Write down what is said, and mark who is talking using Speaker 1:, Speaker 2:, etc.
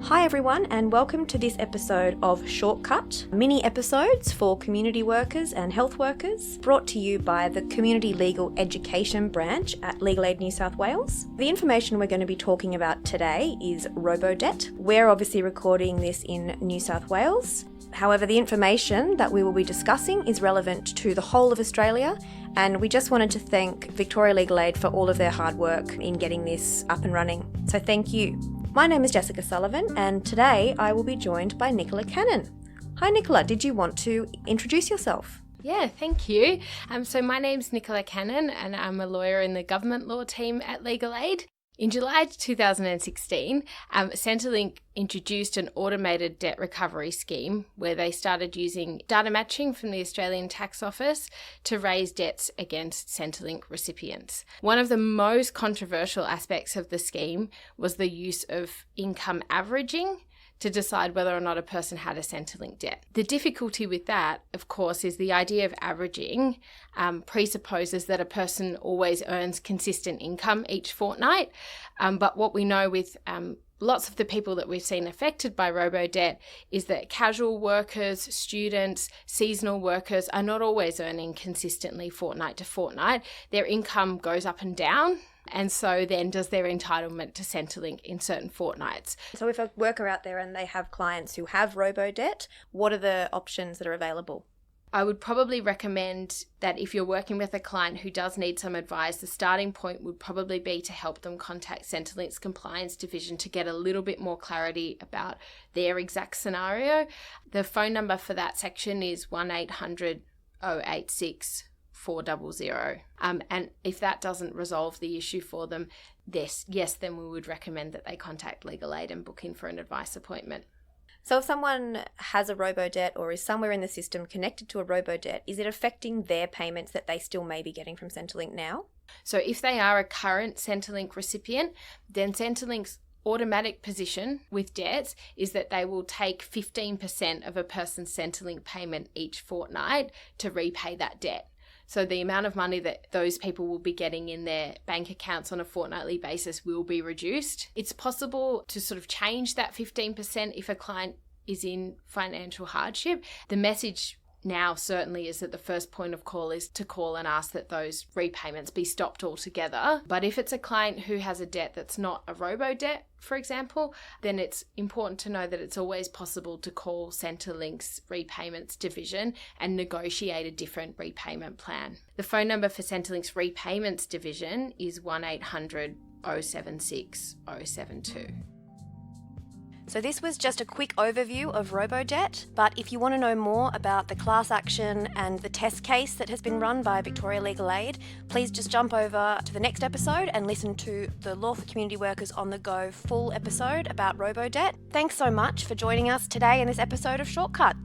Speaker 1: Hi everyone, and welcome to this episode of Shortcut, mini episodes for community workers and health workers, brought to you by the Community Legal Education Branch at Legal Aid New South Wales. The information we're going to be talking about today is Robodebt. We're obviously recording this in New South Wales. However, the information that we will be discussing is relevant to the whole of Australia, and we just wanted to thank Victoria Legal Aid for all of their hard work in getting this up and running. So thank you. My name is Jessica Sullivan, and today I will be joined by Nicola Cannon. Hi Nicola, did you want to introduce yourself?
Speaker 2: Yeah, thank you. So my name's Nicola Cannon, and I'm a lawyer in the government law team at Legal Aid. In July 2016, Centrelink introduced an automated debt recovery scheme where they started using data matching from the Australian Tax Office to raise debts against Centrelink recipients. One of the most controversial aspects of the scheme was the use of income averaging to decide whether or not a person had a Centrelink debt. The difficulty with that, of course, is the idea of averaging presupposes that a person always earns consistent income each fortnight. But what we know with lots of the people that we've seen affected by Robodebt is that casual workers, students, seasonal workers are not always earning consistently fortnight to fortnight. Their income goes up and down. And so then does their entitlement to Centrelink in certain fortnights.
Speaker 1: So if a worker out there and they have clients who have Robodebt, what are the options that are available?
Speaker 2: I would probably recommend that if you're working with a client who does need some advice, the starting point would probably be to help them contact Centrelink's compliance division to get a little bit more clarity about their exact scenario. The phone number for that section is 1800 086 400. And if that doesn't resolve the issue for them, yes, then we would recommend that they contact Legal Aid and book in for an advice appointment.
Speaker 1: So if someone has a Robodebt or is somewhere in the system connected to a Robodebt, is it affecting their payments that they still may be getting from Centrelink now?
Speaker 2: So if they are a current Centrelink recipient, then Centrelink's automatic position with debts is that they will take 15% of a person's Centrelink payment each fortnight to repay that debt. So the amount of money that those people will be getting in their bank accounts on a fortnightly basis will be reduced. It's possible to sort of change that 15% if a client is in financial hardship. The message now certainly is that the first point of call is to call and ask that those repayments be stopped altogether. But if it's a client who has a debt that's not a Robodebt, for example, then it's important to know that it's always possible to call Centrelink's repayments division and negotiate a different repayment plan. The phone number for Centrelink's repayments division is 1800 076 072.
Speaker 1: So this was just a quick overview of Robodebt, but if you want to know more about the class action and the test case that has been run by Victoria Legal Aid, please just jump over to the next episode and listen to the Law for Community Workers on the Go full episode about Robodebt. Thanks so much for joining us today in this episode of Shortcut.